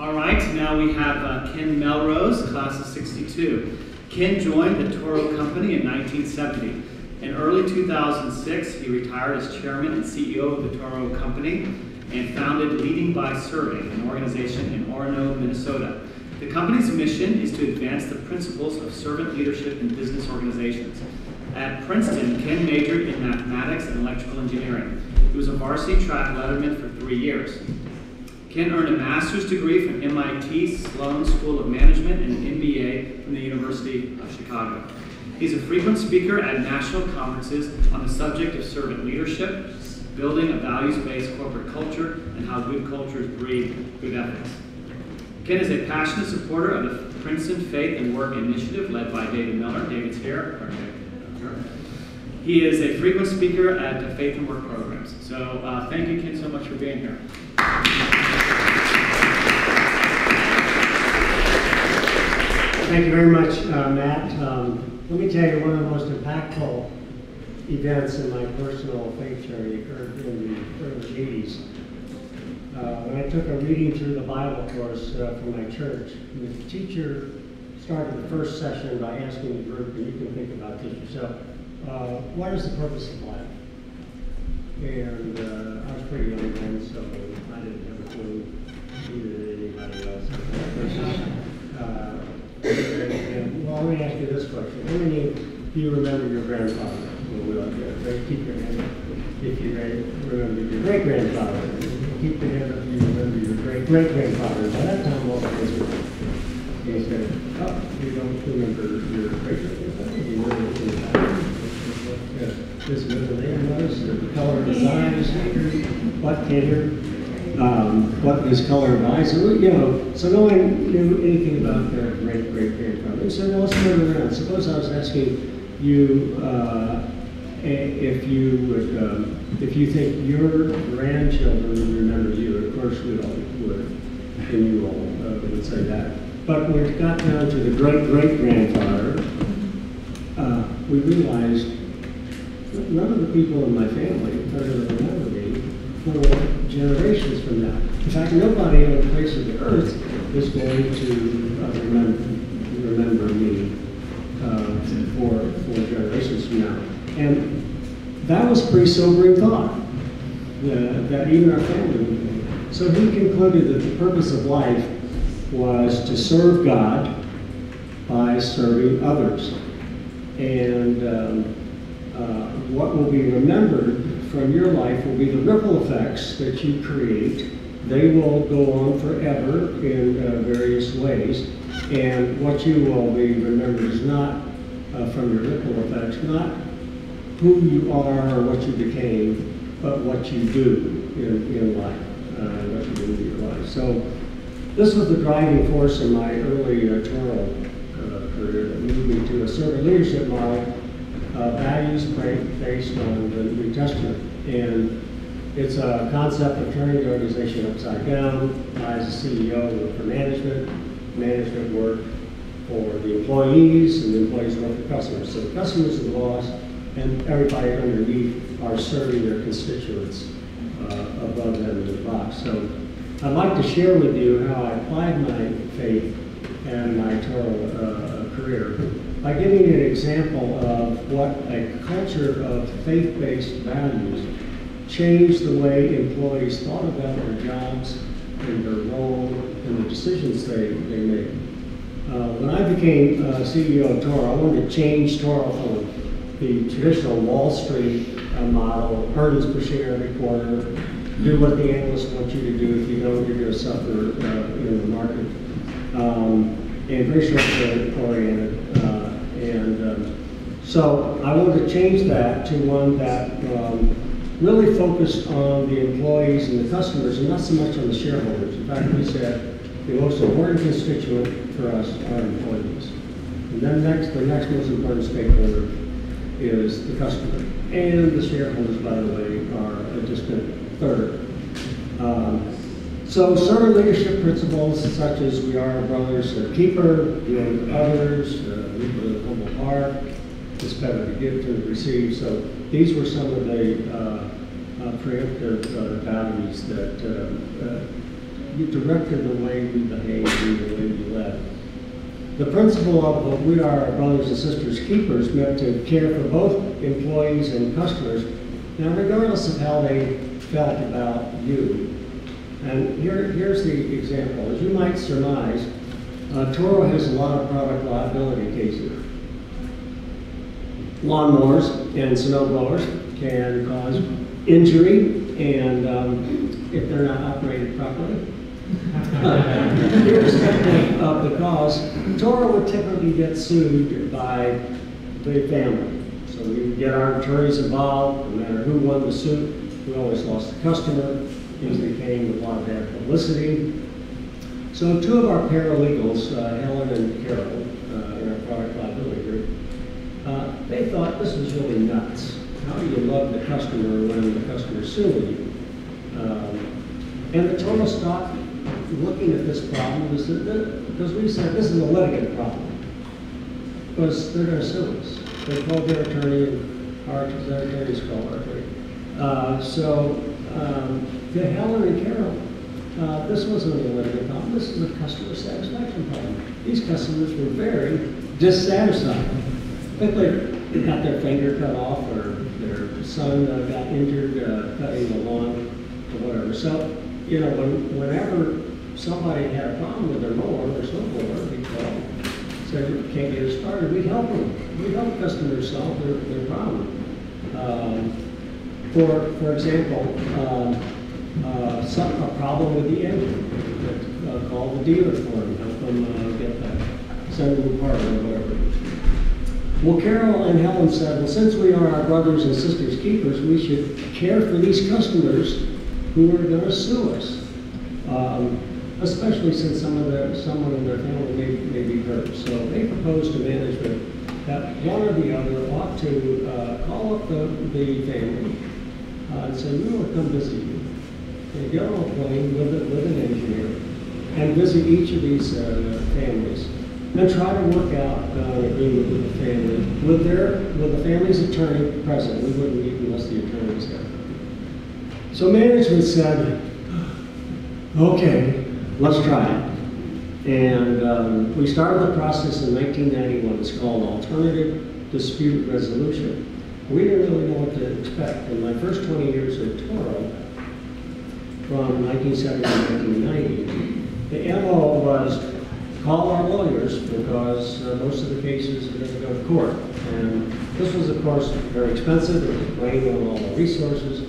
All right, now we have Ken Melrose, class of 62. Ken joined the Toro company in 1970. In early 2006, he retired as chairman and CEO of the Toro company and founded Leading by Serving, an organization in Orono, Minnesota. The company's mission is to advance the principles of servant leadership in business organizations. At Princeton, Ken majored in mathematics and electrical engineering. He was a varsity track letterman for 3 years. Ken earned a master's degree from MIT Sloan School of Management and an MBA from the University of Chicago. He's a frequent speaker at national conferences on the subject of servant leadership, building a values-based corporate culture, and how good cultures breed good ethics. Ken is a passionate supporter of the Princeton Faith and Work Initiative led by David Miller. David's here. He is a frequent speaker at the Faith and Work programs. So thank you, Ken, so much for being here. Thank you very much, Matt. Let me tell you, one of the most impactful events in my personal faith journey occurred in the early 80s. When I took a reading through the Bible course for my church, and the teacher started the first session by asking the group, and you can think about this yourself, what is the purpose of life? And I was pretty young then, so I didn't have a clue, neither did anybody else. Well, let me ask you this question. How many of you remember your grandfather? Keep your hand up if you remember your great-grandfather. Keep your hand up if you remember your great-great-grandfather. By that time, what was it? He said, oh, you don't remember your great-grandfather. You remember his middle name was, the color of his eyes, what tenure, what his color of eyes, you know, so no one knew anything about their great-great-grandfather. He said, well, let's move around. Suppose I was asking you if you think your grandchildren would remember you. Of course, we all would, and you all would say that. But when it got down to the great-great-grandfather, we realized none of the people in my family are going to remember me for generations from now. In fact, nobody on the face of the earth is going to remember me for generations from now. And that was a pretty sobering thought, that even our family would be. So he concluded that the purpose of life was to serve God by serving others. And what will be remembered from your life will be the ripple effects that you create. They will go on forever in various ways. And what you will be remembered is not from your ripple effects, not who you are or what you became, but what you do in life, what you do in your life. So this was the driving force in my early Toro career that moved me to a servant leadership model, values based on the New Testament. And it's a concept of turning the organization upside down. I, as a CEO, work for management work for the employees, and the employees work for customers. So the customers are the boss, and everybody underneath are serving their constituents above them in the box. So I'd like to share with you how I applied my faith and my Toro career by giving you an example of what a culture of faith-based values changed the way employees thought about their jobs and their role and the decisions they made. When I became CEO of Toro, I wanted to change Toro from the traditional Wall Street model, earnings per share every quarter, do what the analysts want you to do. If you don't, you're going to suffer in the market. And very short-oriented. So I wanted to change that to one that really focused on the employees and the customers and not so much on the shareholders. In fact, we said the most important constituent for us are employees. And then the next most important stakeholder is the customer. And the shareholders, by the way, are a distant third. So servant leadership principles such as we are a brother's keeper, dealing with others, lead with a humble heart, it's better to give than to receive. So these were some of the preemptive values that you directed the way we behaved and the way we led. The principle of what we are our brothers and sisters keepers meant to care for both employees and customers, now regardless of how they felt about you. And here's the example. As you might surmise, Toro has a lot of product liability cases. Lawnmowers and snow blowers can cause injury, and if they're not operated properly. Irrespective of the cause, Toro would typically get sued by the family. So we would get our attorneys involved, no matter who won the suit. We always lost the customer. Usually came with a lot of bad publicity. So two of our paralegals, Helen and Carol, in our product liability group, they thought this was really nuts. How do you love the customer when the customer's suing you? And the Toro stopped looking at this problem because we said this is a litigant problem. Because they're going to sue us. They called their attorney, and our attorneys called our attorney. To Helen and Carol, this wasn't a litigant problem. This is a customer satisfaction problem. These customers were very dissatisfied. They got their finger cut off, or their son got injured cutting the lawn, or whatever. So, you know, whenever somebody had a problem with their mower or snowblower, we called, said, can't get it started, we'd help them. We'd help customers solve their problem. For example, a problem with the engine, call the dealer for them, help them get that, send them a part or whatever. Well, Carol and Helen said, well, since we are our brothers and sisters keepers, we should care for these customers who are going to sue us, especially since someone in their family may be hurt. So they proposed to management that one or the other ought to call up the family and say, we want to come visit you. And get on a plane with an engineer and visit each of these families and try to work out an agreement with the family, with the family's attorney present. We wouldn't meet unless the attorney was there. So management said, okay, let's try it. And we started the process in 1991. It's called Alternative Dispute Resolution. We didn't really know what to expect. In my first 20 years at Toro, from 1970 to 1990, the MO was call our lawyers because most of the cases are going to go to court. And this was, of course, very expensive. It was draining on all the resources.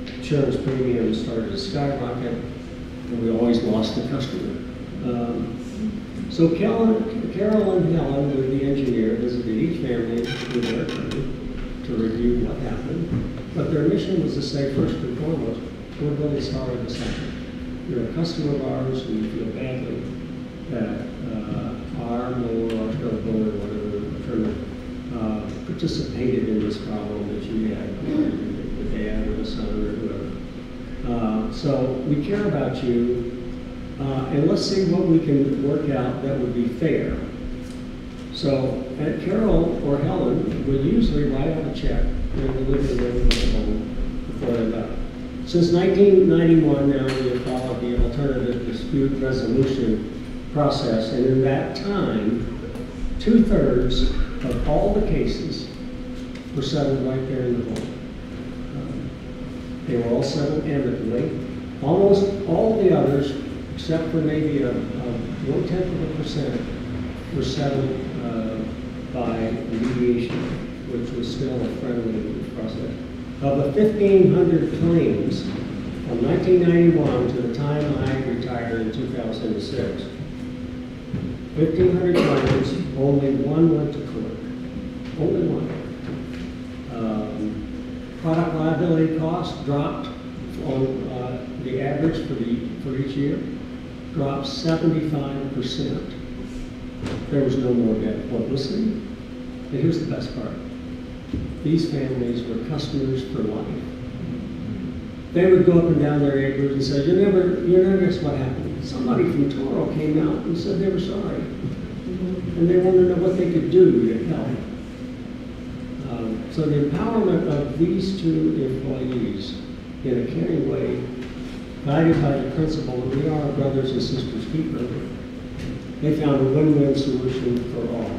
Insurance premiums started to skyrocket, and we always lost the customer. So Carol and Helen, with the engineer, visited each family with their attorney to review what happened. But their mission was to say, first and foremost, we're really sorry this happened. You're a customer of ours, and we feel badly that our mower, our snowblower, whatever, participated in this problem that you had, the dad or the son or whoever. So we care about you, and let's see what we can work out that would be fair. So Carol or Helen would usually write out a check in the living room of the home before they left. Since 1991 now, we have followed the alternative dispute resolution process, and in that time, 2/3 of all the cases were settled right there in the home. They were all settled amicably. Almost all the others, except for maybe a 0.1%, were settled by mediation, which was still a friendly process. Of the 1,500 claims from 1991 to the time I retired in 2006, 1,500 claims, only one went to court. Only one. Product liability costs dropped on the average for each year, dropped 75%. There was no more bad publicity. And here's the best part. These families were customers for life. They would go up and down their neighborhoods and say, you never guess what happened. Somebody from Toro came out and said they were sorry. And they wanted to know what they could do to help. So the empowerment of these two employees in a caring way guided by the principle that we are our brothers and sisters keeper, they found a win-win solution for all.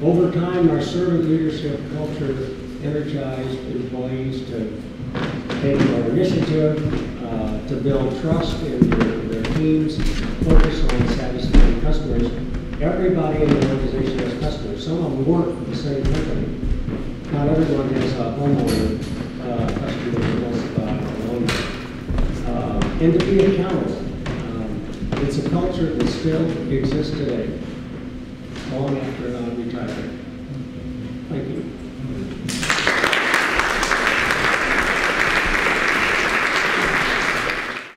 Over time, our servant leadership culture energized employees to take more initiative, to build trust in their teams, focus on satisfying customers. Everybody in the organization has customers. Some of them work for the same company. Not everyone has a homeowner customer that wants to buy a home. And to be accountable. It's a culture that still exists today, long after I'm retired. Thank you.